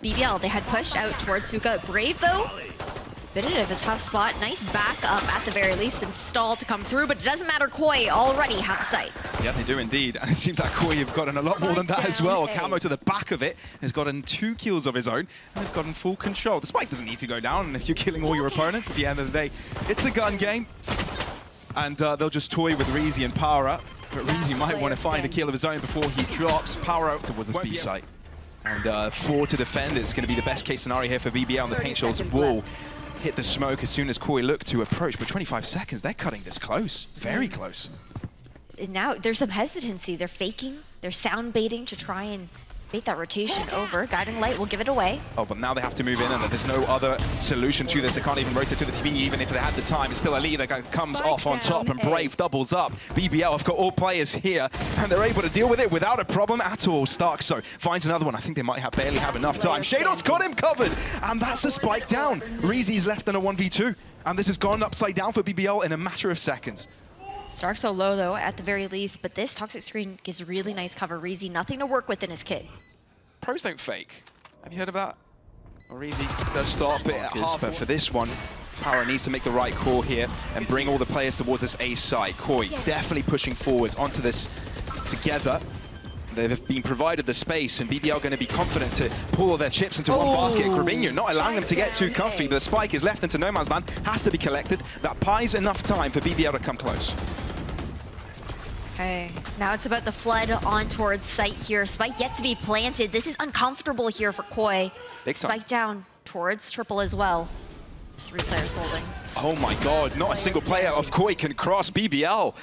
BBL, they had pushed out towards Suka. Brave, though, bit of a tough spot. Nice backup at the very least, and stall to come through, but it doesn't matter. KOI already have the site. Yeah, they do indeed. And it seems like KOI have gotten a lot more than that as well. Kamo to the back of it has gotten 2 kills of his own, and they've gotten full control. The spike doesn't need to go down, and if you're killing all your opponents at the end of the day, it's a gun game. And they'll just toy with REAZY and pAura. But REAZY might want to find a kill of his own before he drops pAura out towards this B site. And 4 to defend. It's going to be the best case scenario here for BBL, and the paint shells will hit the smoke as soon as KOI look to approach. But 25 seconds, they're cutting this close. Very close. And now there's some hesitancy. They're faking, they're sound baiting to try and bait that rotation over. Guiding Light will give it away. Oh, but now they have to move in, and there's no other solution to this. They can't even rotate to the TV, even if they had the time. It's still a lead that comes off on top, and Brave doubles up. BBL have got all players here, and they're able to deal with it without a problem at all. starxo finds another one. I think they might have barely have enough time. sheydos got him covered, and that's a spike down. REAZY's left in a 1v2, and this has gone upside down for BBL in a matter of seconds. starxo low, though, at the very least, but this toxic screen gives really nice cover. REAZY, nothing to work with in his kit. Pros don't fake. Have you heard of that? Well, REAZY does stop it at half, but for this one, pAura needs to make the right call here and bring all the players towards this A side. KOI definitely pushing forwards onto this together. They've been provided the space, and BBL going to be confident to pull all their chips into one basket. Grubinho not allowing them to get too comfy, but the spike is left into no man's land, has to be collected. That buys enough time for BBL to come close. Okay, now it's about the flood on towards site here. Spike yet to be planted. This is uncomfortable here for KOI. Big time. Spike down towards triple as well. 3 players holding. Oh my god, not a single player of KOI can cross BBL.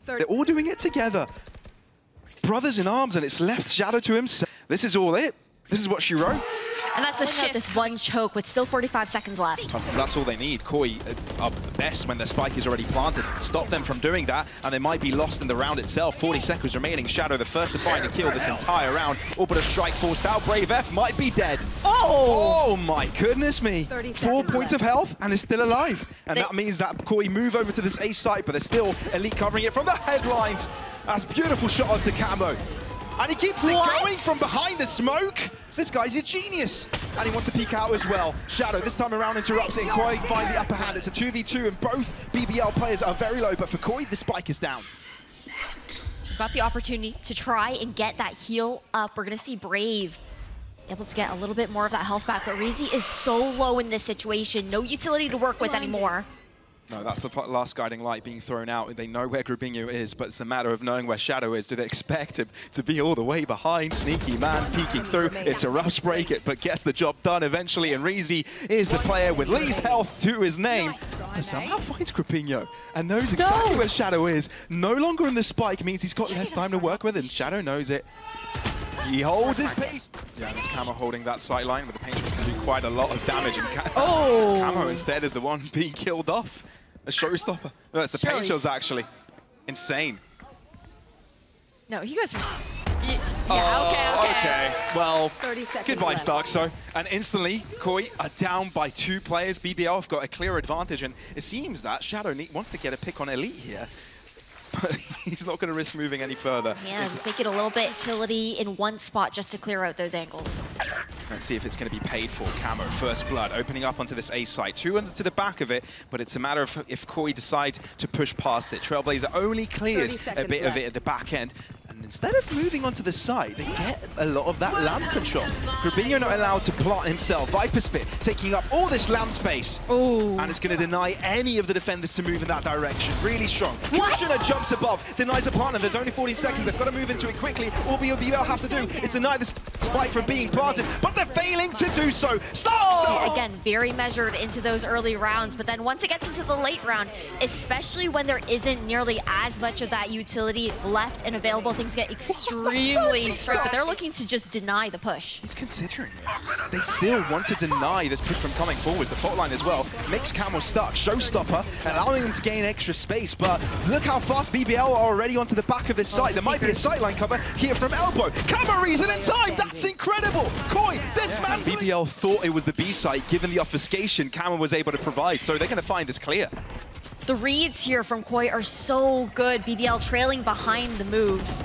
They're all doing it together. Brothers in arms, and it's left Shadow to himself. This is all it. This is what she wrote. And that's a shift. This one choke with still 45 seconds left. That's all they need. KOI are best when their spike is already planted. Stop them from doing that, and they might be lost in the round itself. 40 seconds remaining. Shadow, the first to find a kill this entire round. Oh, but a strike forced out. Brave F might be dead. Oh my goodness me. 4 points of health, and is still alive. And that means that KOI move over to this A site, but they're still elite covering it from the headlines. That's a beautiful shot onto Kamo. And he keeps it going from behind the smoke. This guy's a genius. And he wants to peek out as well. Shadow this time around interrupts it, and KOI find the upper hand. It's a 2v2, and both BBL players are very low, but for KOI, the spike is down. Got the opportunity to try and get that heal up. We're gonna see Brave able to get a little bit more of that health back, but REAZY is so low in this situation. No utility to work with anymore. No, that's the last guiding light being thrown out. They know where Grubinho is, but it's a matter of knowing where Shadow is. Do they expect him to be all the way behind? Sneaky man peeking through. It's a rush break it, but gets the job done eventually. And REAZY is the player with least health to his name. And somehow finds Grubinho and knows exactly where Shadow is. No longer in the spike means he's got less time to work with, and Shadow knows it. He holds his pace. Yeah, and it's Kamo holding that sight line, but the paint can do quite a lot of damage. And Kamo instead is the one being killed off. A showstopper. No, it's the paint shells actually. Insane. No, he goes for... Yeah, okay. Well, goodbye, starxo. And instantly, KOI are down by 2 players. BBL have got a clear advantage, and it seems that Shadow wants to get a pick on Elite here. But he's not going to risk moving any further. Yeah, let's make it a little bit utility in one spot just to clear out those angles. Let's see if it's going to be paid for. Kamo, first blood, opening up onto this A site. 2 to the back of it, but it's a matter of if KOI decide to push past it. Trailblazer only clears a bit of it at the back end. And instead of moving onto the side, they get a lot of that lamp control. Grubinho not allowed to plant himself. Viper Spit taking up all this lamp space. Ooh. And it's going to deny any of the defenders to move in that direction. Really strong. Questioner jumps above, denies the plant, and there's only 40 seconds. They've got to move into it quickly. All BBL have to do is deny this spike from being planted, but they're failing to do so. starxo! Again, very measured into those early rounds, but then once it gets into the late round, especially when there isn't nearly as much of that utility left and available, things get extremely strict, but they're looking to just deny the push. He's considering it. They still want to deny this push from coming forwards. The pot line as well makes Kamo stuck. Showstopper, allowing him to gain extra space, but look how fast BBL are already onto the back of this site. There might be a sightline cover here from Elbow. Kamo reason in time! That's incredible! KOI, this man! BBL thought it was the B site, given the obfuscation Kamo was able to provide, so they're going to find this clear. The reads here from KOI are so good. BBL trailing behind the moves.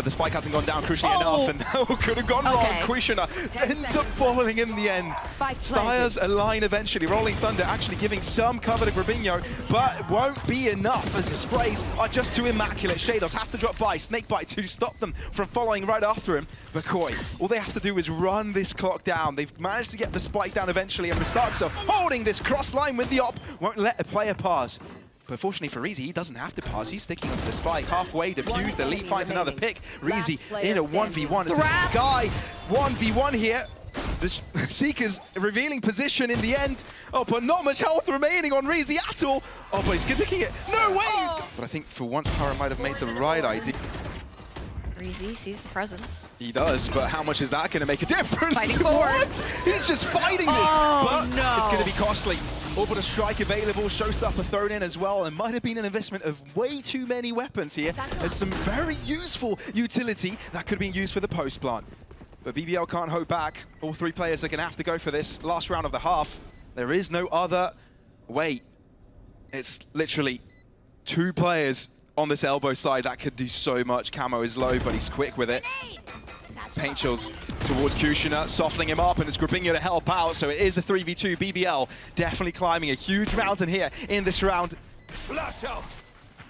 but the spike hasn't gone down crucially enough, and that could have gone wrong. Qutioner ends up falling in the end. Steyrs align eventually. Rolling Thunder actually giving some cover to Grubinho, but won't be enough as the sprays are just too immaculate. sheydos has to drop by, Snakebite to stop them from following right after him. But KOI, all they have to do is run this clock down. They've managed to get the spike down eventually, and the starxo holding this cross line with the op won't let a player pass. But fortunately for REAZY, he doesn't have to pass. He's sticking onto the spike. Halfway diffused. The Elite finds another pick. REAZY in a 1v1. It's a Sky 1v1 here. The Seekers revealing position in the end. Oh, but not much health remaining on REAZY at all. Oh, but he's kicking it. No way! But I think for once, pAura might have made the right idea. REAZY sees the presence. He does, but how much is that going to make a difference? Fighting forward. What? He's just fighting this, but it's going to be costly. Oh, but a strike available, showstopper thrown in as well. It might have been an investment of way too many weapons here. It's some very useful utility that could be used for the post plant. But BBL can't hold back. All three players are going to have to go for this last round of the half. There is no other way. It's literally two players on this elbow side that could do so much. Camo is low, but he's quick with it. Paint chills towards Qutioner, softening him up, and it's Grubinho to help out, so it is a 3v2. BBL definitely climbing a huge mountain here in this round. Flash out.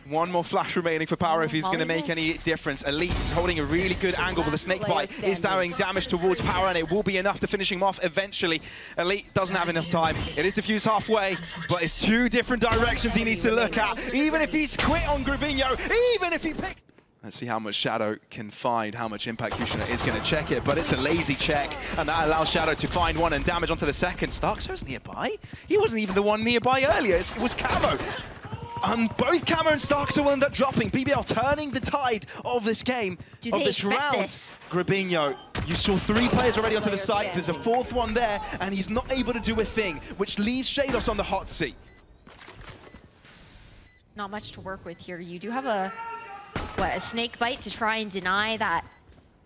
One more flash remaining for pAura if he's going to make any difference. Elite is holding a really good angle with the snakebite. Is doing damage towards pAura, and it will be enough to finish him off eventually. Elite doesn't have enough time. It is diffused halfway, but it's two different directions he needs to look at. Even if he's quit on Grubinho, even if he picks... Let's see how much Shadow can find, how much impact Qutioner is going to check it, but it's a lazy check, and that allows Shadow to find one and damage onto the second. starxo's nearby. He wasn't even the one nearby earlier. It was Camo. And both Camo and starxo will end up dropping. BBL turning the tide of this game, of this round. Grubinho, you saw three players already onto the site. There's a fourth one there, and he's not able to do a thing, which leaves sheydos on the hot seat. Not much to work with here. You do have a snake bite to try and deny that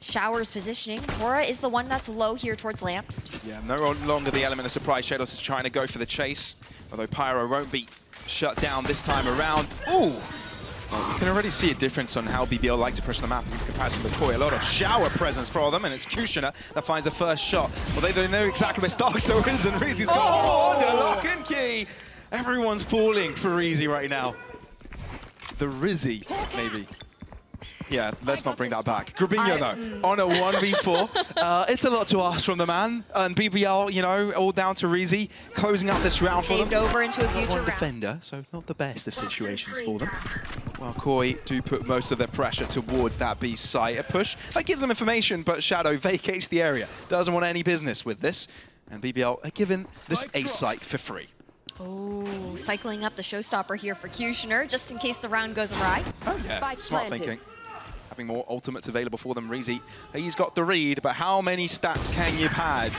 shower's positioning. pAura is the one that's low here towards lamps. Yeah, no longer the element of surprise. sheydos is trying to go for the chase, although pAura won't be shut down this time around. Ooh! Well, you can already see a difference on how BBL like to push the map in comparison with KOI. A lot of shower presence for them, and it's Qutioner that finds the first shot. Well, they know exactly where starxo is, and REAZY's got under lock and key. Everyone's falling for REAZY right now. The REAZY, maybe. Yeah, let's not bring that back. Grubinho, though, on a 1v4. It's a lot to ask from the man. And BBL, you know, all down to REAZY, closing out this round for them. Saved over into a future round. Defender, so not the best of situations for them. Well, KOI do put most of their pressure towards that B site. A push that gives them information, but Shadow vacates the area. Doesn't want any business with this. And BBL are given this A site for free. Oh, cycling up the showstopper here for Qutioner, just in case the round goes awry. Oh, yeah, smart thinking. Having more ultimates available for them. REAZY, he's got the read, but how many stats can you pad?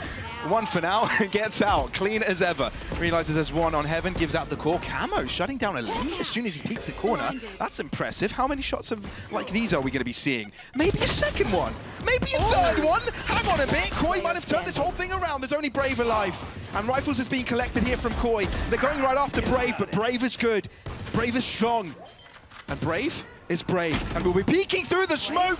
One for now, gets out, clean as ever. Realizes there's one on Heaven, gives out the core. Camo shutting down Elite as soon as he peeks the corner. That's impressive. How many shots of like these are we going to be seeing? Maybe a second one, maybe a third one. Hang on a bit, KOI might have turned this whole thing around. There's only Brave alive, and rifles is being collected here from KOI. They're going right after Brave, but Brave is good. Brave is strong, and Brave is Brave, and we'll be peeking through the smoke.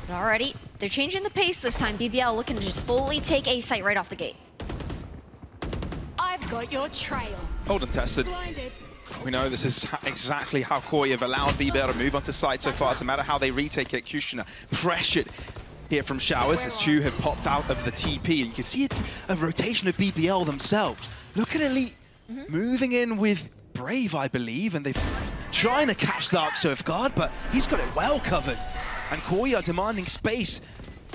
Alrighty, they're changing the pace this time. BBL looking to just fully take A site right off the gate. I've got your trail. Hold and tested. We know this is exactly how KOI have allowed BBL to move onto site so far. It's a matter how they retake it. Qutioner pressured here from showers as two have popped out of the TP, and you can see it a rotation of BBL themselves. Look at Elite moving in with Brave, I believe, and they've trying to catch starxo off guard, but he's got it well covered. And KOI are demanding space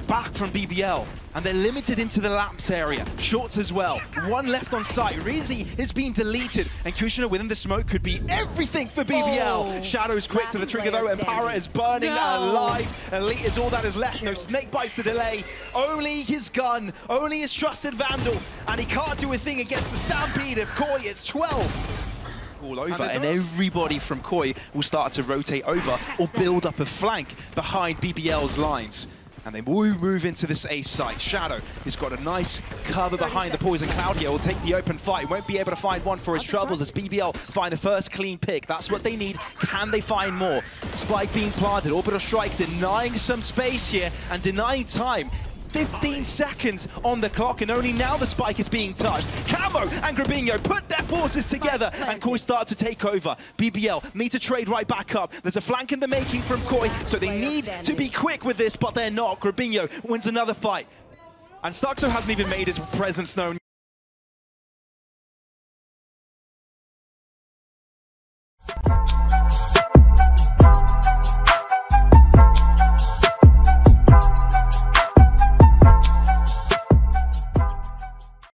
back from BBL, and they're limited into the lamps area. Shorts as well. One left on site. REAZY is being deleted, and Qutioner within the smoke could be everything for BBL. Shadow's quick to the trigger though, and pAura is burning alive. Elite is all that is left. No snake bites to delay. Only his gun, only his trusted Vandal, and he can't do a thing against the Stampede of KOI. It's 12. All over, and everybody from KOI will start to rotate over or build up a flank behind BBL's lines. And they will move into this A site. Shadow has got a nice cover behind the poison cloud here. Will take the open fight. Won't be able to find one for his troubles as BBL find the first clean pick. That's what they need. Can they find more? Spike being planted. Orbital strike denying some space here and denying time. 15 seconds on the clock, and only now the spike is being touched. Camo and Grubinho put their forces together, and KOI start to take over. BBL need to trade right back up. There's a flank in the making from KOI, so they need to be quick with this, but they're not. Grubinho wins another fight. And starxo hasn't even made his presence known.